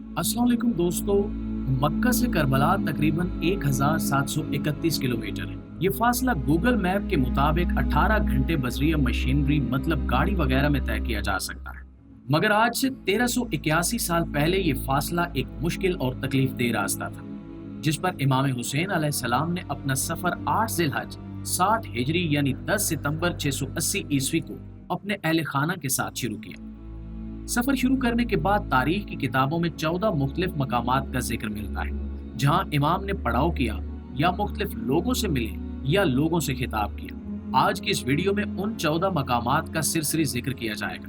अस्सलाम वालेकुम दोस्तों। मक्का से करबला तकरीबन 1731 किलोमीटर है। ये फासला गूगल मैप के मुताबिक 18 घंटे बजरिया मशीनरी मतलब गाड़ी वगैरह में तय किया जा सकता है। मगर आज से 1381 साल पहले ये फासला एक मुश्किल और तकलीफ दे रास्ता था, जिस पर इमाम हुसैन अलैहिस्सलाम ने अपना सफर 8 जिलहज 60 हिजरी यानी 10 सितंबर 680 ईस्वी को अपने अहले खाना के साथ शुरू किया। सफर शुरू करने के बाद तारीख की किताबों में 14 मुख्तलिफ मकामात का जिक्र मिलता है, जहां इमाम ने पड़ाव किया या मुख्तलिफ लोगों से मिले या लोगों से खिताब किया। आज की इस वीडियो में उन 14 मकामात का सिरसरी जिक्र किया जाएगा,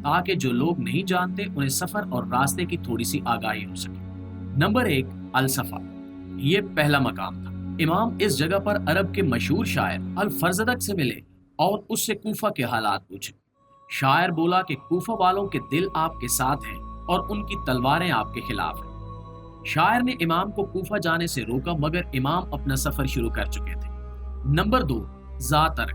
ताकि जो लोग नहीं जानते उन्हें सफर और रास्ते की थोड़ी सी आगाही हो सके। नंबर 1, अल सफा। ये पहला मकाम था। इमाम इस जगह पर अरब के मशहूर शायर अल फरजदक से मिले और उससे कूफा के हालात पूछे। शायर बोला कि कूफा वालों के दिल आपके साथ हैं और उनकी तलवारें आपके खिलाफ हैं। शायर ने इमाम को कूफा जाने से रोका, मगर इमाम अपना सफर शुरू कर चुके थे। नंबर 2, ज़ातर।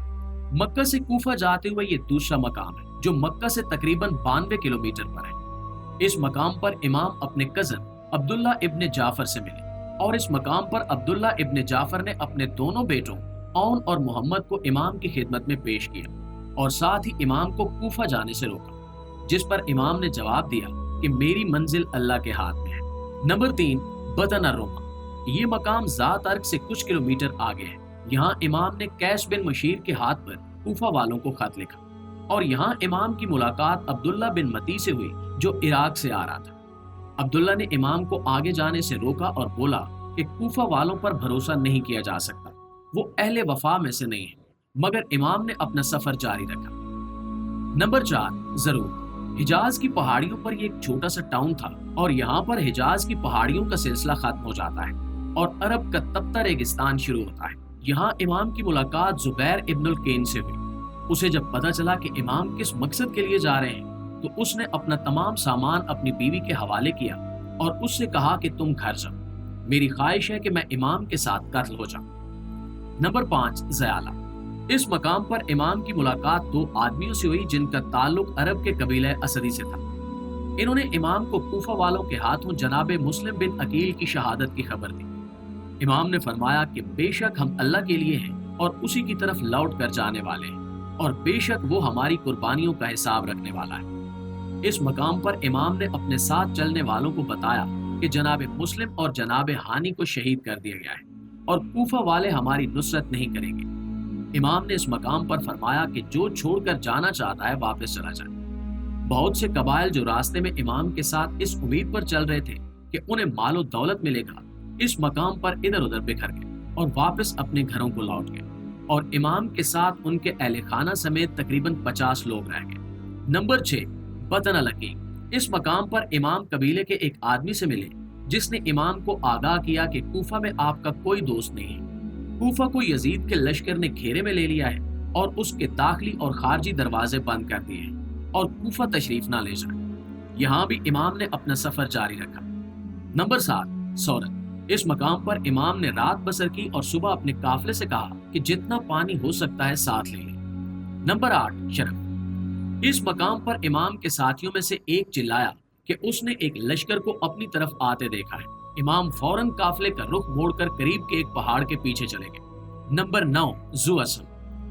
मक्का से कूफा जाते हुए ये दूसरा मकाम है, जो मक्का से तकरीबन 92 किलोमीटर पर है। इस मकाम पर इमाम अपने कजन अब्दुल्ला इब्ने जाफर से मिले और इस मकाम पर अब्दुल्ला इब्ने जाफर ने अपने दोनों बेटों औन और मोहम्मद को इमाम की खिदमत में पेश किया और साथ ही इमाम को कूफा जाने से रोका, जिस पर इमाम ने जवाब दिया कि मेरी मंजिल अल्लाह के हाथ में है। नंबर 3, बतन रोमा। ये मकाम ज़ात अर्क से कुछ किलोमीटर आगे है। यहाँ इमाम ने कैस बिन मशीर के हाथ पर कूफा वालों को खत लिखा और यहाँ इमाम की मुलाकात अब्दुल्ला बिन मती से हुई, जो इराक से आ रहा था। अब्दुल्ला ने इमाम को आगे जाने से रोका और बोला कि कूफा वालों पर भरोसा नहीं किया जा सकता, वो अहले वफा में से नहीं है। मगर इमाम ने अपना सफर जारी रखा। नंबर 4, जरूर। हिजाज की पहाड़ियों पर ये एक छोटा सा टाउन था और यहाँ पर हिजाज की पहाड़ियों का सिलसिला खत्म हो जाता है और अरब का तप्ता रेगिस्तान शुरू होता है। यहाँ इमाम की मुलाकात जुबैर इब्नुल केन से हुई। उसे जब पता चला कि इमाम किस मकसद के लिए जा रहे हैं, तो उसने अपना तमाम सामान अपनी बीवी के हवाले किया और उससे कहा कि तुम घर जाओ, मेरी ख्वाहिश है कि मैं इमाम के साथ कत्ल हो जाऊं। नंबर 5, ज़याला। इस मकाम पर इमाम की मुलाकात 2 आदमियों से हुई जिनका ताल्लुक अरब के कबीले असदी से था। इन्होंने इमाम को कूफा वालों के हाथों जनाबे मुस्लिम बिन अकील की शहादत की खबर दी। इमाम ने फरमाया कि बेशक हम अल्लाह के लिए हैं और उसी की तरफ लौट कर जाने वाले हैं और बेशक वो हमारी कुर्बानियों का हिसाब रखने वाला है। इस मकाम पर इमाम ने अपने साथ चलने वालों को बताया कि जनाबे मुस्लिम और जनाबे हानी को शहीद कर दिया गया है और कूफा वाले हमारी नुसरत नहीं करेंगे। इमाम ने इस मकाम पर फरमाया कि जो छोड़कर जाना चाहता है वापस चला जाए। बहुत से कबाइल जो रास्ते में इमाम के साथ इस उम्मीद पर चल रहे थे कि उन्हें मालो दौलत मिलेगा, इस मकाम पर इधर उधर बिखर गए और वापस अपने घरों को लौट गए और इमाम के साथ उनके अहले खाना समेत तकरीबन 50 लोग रह गए। नंबर 6, बतन अल-अकीक। इस मकाम पर इमाम कबीले के एक आदमी से मिले जिसने इमाम को आगाह किया कि कूफा में आपका कोई दोस्त नहीं है। कूफा को यजीद के लश्कर ने घेरे में ले लिया है और उसके दाखिली और खारजी दरवाजे बंद कर दिए हैं और कूफा तशरीफ ना ले जाए। यहाँ भी इमाम ने अपना सफर जारी रखा। नंबर 7, सौरत। इस मकाम पर इमाम ने रात बसर की और सुबह अपने काफिले से कहा कि जितना पानी हो सकता है साथ ले लें। नंबर 8, शरफ। इस मकाम पर इमाम के साथियों में से एक चिल्लाया कि उसने एक लश्कर को अपनी तरफ आते देखा है। इमाम फौरन काफिले का रुख मोड़कर करीब के एक पहाड़ के पीछे चले गए। नंबर 9, ज़ुअसम।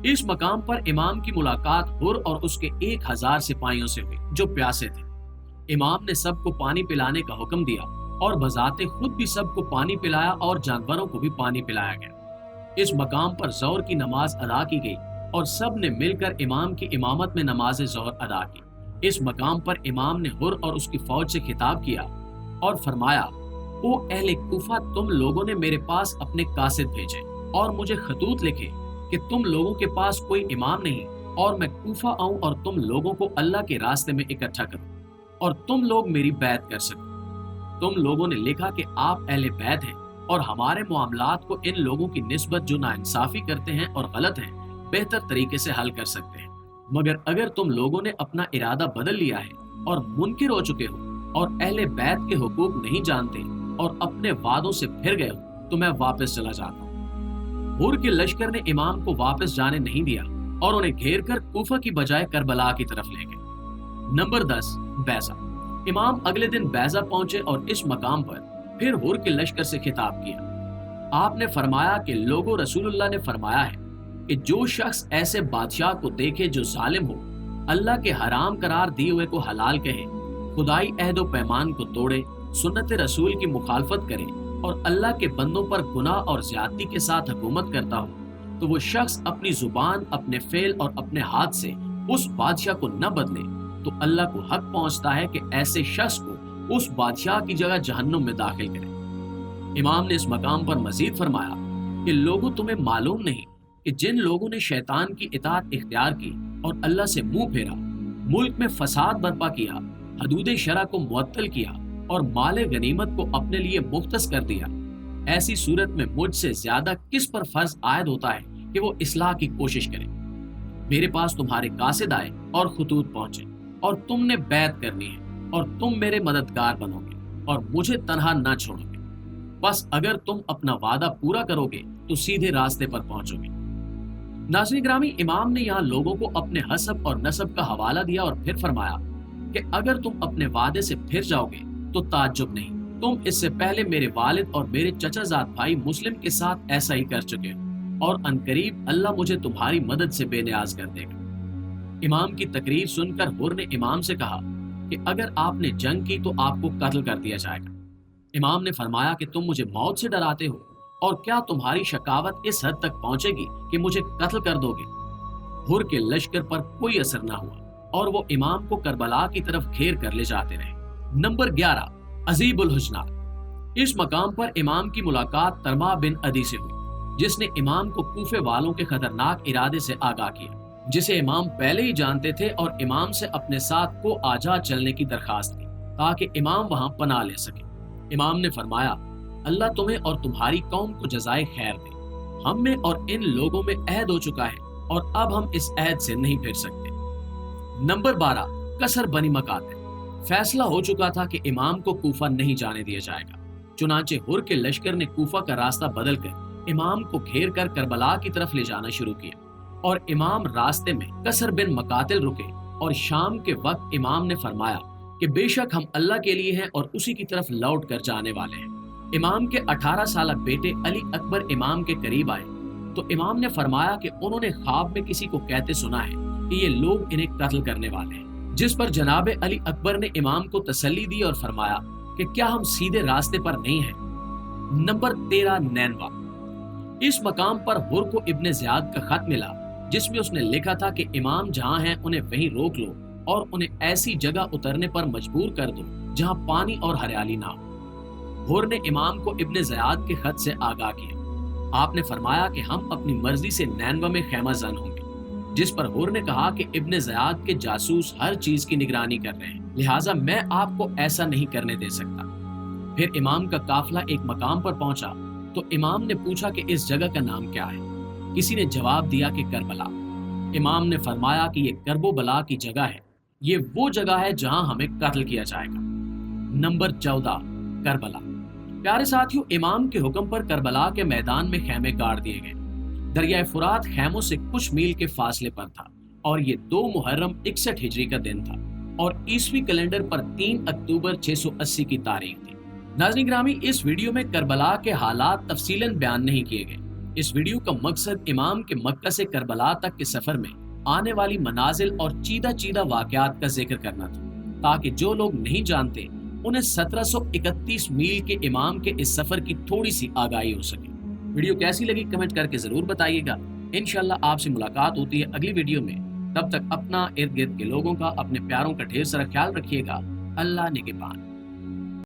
इस मकाम पर इमाम की मुलाकात हुर और उसके 1000 सिपाहियों से हुई जो प्यासे थे। इमाम ने सबको पानी पिलाने का हुक्म दिया और बजाते खुद भी सबको पानी पिलाया और जानवरों को भी पानी पिलाया गया। इस मकाम पर ज़ोहर की नमाज अदा की गई और सब ने मिलकर इमाम की इमामत में नमाज ज़ोहर अदा की। इस मकाम पर इमाम ने हुर और उसकी फौज से खिताब किया और फरमाया, ओ अहले कूफा, तुम लोगों ने मेरे पास अपने कासिद भेजे और मुझे खतूत लिखे कि तुम लोगों के पास कोई इमाम नहीं और मैं कूफा आऊं और तुम लोगों को अल्लाह के रास्ते में इकट्ठा करूं और तुम लोग मेरी बैत कर सको। तुम लोगों ने लिखा कि आप अहले बैत हैं और हमारे मामलात को इन लोगों की निस्बत जो नाइंसाफी करते हैं और गलत हैं बेहतर तरीके से हल कर सकते हैं। मगर अगर तुम लोगों ने अपना इरादा बदल लिया है और मुनकिर हो चुके हो और अहले बैत के हुकूक नहीं जानते और अपने वादों से फिर गए हो, तो मैं वापस चला जाता हूँ। हुर के लश्कर ने इमाम को वापस जाने नहीं दिया और उन्हें घेर कर कूफा की बजाय करबला की तरफ ले गए। नंबर 10, बैसा। امام اگلے دن بیضہ پہنچے اور اس مقام پر پھر ہر کے لشکر سے خطاب کیا۔ آپ نے فرمایا کہ لوگوں، رسول اللہ نے فرمایا ہے کہ جو شخص ایسے بادشاہ کو دیکھے جو ظالم ہو، اللہ کے حرام قرار دیے ہوئے کو حلال کہے، خدائی عہد و پیمان کو توڑے، سنت رسول کی مخالفت کرے اور اللہ کے بندوں پر گناہ اور زیادتی کے ساتھ حکومت کرتا ہو، تو وہ شخص اپنی زبان، اپنے فعل اور اپنے ہاتھ سے اس بادشاہ کو نہ بدلے تو اللہ کو حق پہنچتا ہے کہ ایسے شخص کو اس بادشاہ کی جگہ جہنم میں داخل کرے۔ امام نے اس مقام پر مزید فرمایا کہ لوگوں، تمہیں معلوم نہیں کہ جن لوگوں نے شیطان کی اطاعت اختیار کی اور اللہ سے منہ پھیرا، ملک میں فساد برپا کیا، حدود شرع کو معطل کیا اور مال غنیمت کو اپنے لیے مختص کر دیا، ایسی صورت میں مجھ سے زیادہ کس پر فرض عائد ہوتا ہے کہ وہ اصلاح کی کوشش کرے۔ میرے پاس تمہارے قاصد آئے اور خطوط پہنچے اور تم نے بیعت کرنی ہے اور تم میرے مددگار بنو گے اور مجھے تنہا نہ چھوڑو گے، بس اگر تم اپنا وعدہ پورا کرو گے تو سیدھے راستے پر پہنچو گے۔ ناظرین گرامی، امام نے یہاں لوگوں کو اپنے حسب اور نسب کا حوالہ دیا اور پھر فرمایا کہ اگر تم اپنے وعدے سے پھر جاؤ گے تو تعجب نہیں، تم اس سے پہلے میرے والد اور میرے چچا زاد بھائی مسلم کے ساتھ ایسا ہی کر چکے ہو، اور عنقریب اللہ مجھے تمہاری مدد سے بے نیاز کر دے گا۔ امام کی تقریر سن کر ہر نے امام سے کہا کہ اگر آپ نے جنگ کی تو آپ کو قتل کر دیا جائے گا۔ امام نے فرمایا کہ تم مجھے موت سے ڈراتے ہو، اور کیا تمہاری شقاوت اس حد تک پہنچے گی کہ مجھے قتل کر دو گے؟ ہر کے لشکر پر کوئی اثر نہ ہوا اور وہ امام کو کربلا کی طرف گھیر کر لے جاتے رہے۔ نمبر 11، عزیب الحجنات۔ اس مقام پر امام کی ملاقات ترما بن عدی سے ہوئی، جس نے امام کو کوفے والوں کے خطرناک ارادے سے آگاہ کیا، جسے امام پہلے ہی جانتے تھے، اور امام سے اپنے ساتھ کو آجا چلنے کی درخواست کی تاکہ امام وہاں پناہ لے سکے۔ امام نے فرمایا، اللہ تمہیں اور تمہاری قوم کو جزائے خیر دے، ہم میں اور ان لوگوں میں عہد ہو چکا ہے اور اب ہم اس عہد سے نہیں پھر سکتے۔ نمبر 12، کسر بنی مقاتل۔ فیصلہ ہو چکا تھا کہ امام کو کوفہ نہیں جانے دیا جائے گا، چنانچہ ہر کے لشکر نے کوفہ کا راستہ بدل کر امام کو گھیر کر کربلا کی طرف لے جانا شروع کیا، اور امام راستے میں کسر بن مقاتل رکے، اور شام کے وقت امام نے فرمایا کہ بے شک ہم اللہ کے لیے ہیں اور اسی کی طرف لوٹ کر جانے والے ہیں۔ امام کے 18 سالہ بیٹے علی اکبر امام کے قریب آئے تو امام نے فرمایا کہ انہوں نے خواب میں کسی کو کہتے سنا ہے کہ یہ لوگ انہیں قتل کرنے والے ہیں، جس پر جناب علی اکبر نے امام کو تسلی دی اور فرمایا کہ کیا ہم سیدھے راستے پر نہیں ہیں؟ نمبر 13، نینوا۔ اس مقام پر ہر کو ابن زیاد کا خط ملا جس میں اس نے لکھا تھا کہ امام جہاں ہیں انہیں وہیں روک لو اور انہیں ایسی جگہ اترنے پر مجبور کر دو جہاں پانی اور ہریالی نہ ہو۔ ہر نے امام کو ابن زیاد کے خط سے آگاہ کیا۔ آپ نے فرمایا کہ ہم اپنی مرضی سے نینوا میں خیمہ زن ہوں گے، جس پر ہر نے کہا کہ ابن زیاد کے جاسوس ہر چیز کی نگرانی کر رہے ہیں، لہٰذا میں آپ کو ایسا نہیں کرنے دے سکتا۔ پھر امام کا قافلہ ایک مقام پر پہنچا تو امام نے پوچھا کہ اس جگہ کا نام کیا ہے؟ کسی نے جواب دیا کہ کربلا۔ امام نے فرمایا کہ یہ کرب و بلا کی جگہ ہے، یہ وہ جگہ ہے جہاں ہمیں قتل کیا جائے گا۔ نمبر 14، کربلا۔ پیارے ساتھیوں، امام کے حکم پر کربلا کے میدان میں خیمے گاڑ دیے گئے۔ دریائے فرات خیموں سے کچھ میل کے فاصلے پر تھا، اور یہ 2 محرم 61 ہجری کا دن تھا، اور عیسوی کیلنڈر پر 3 اکتوبر 680 کی تاریخ تھی۔ ناظرین گرامی، اس ویڈیو میں کربلا کے حالات تفصیلاً بیان نہیں کیے گئے۔ اس ویڈیو کا مقصد امام کے مکہ سے کربلا تک کے سفر میں آنے والی منازل اور چیدہ واقعات کا ذکر کرنا تھا، تاکہ جو لوگ نہیں جانتے انہیں 1731 میل کے امام کے اس سفر کی تھوڑی سی آگاہی ہو سکے۔ ویڈیو کیسی لگی کمنٹ کر کے ضرور بتائیے گا۔ انشاءاللہ آپ سے ملاقات ہوتی ہے اگلی ویڈیو میں۔ تب تک اپنا ارد گرد کے لوگوں کا، اپنے پیاروں کا ڈھیر سارا خیال رکھیے گا۔ اللہ نگہبان۔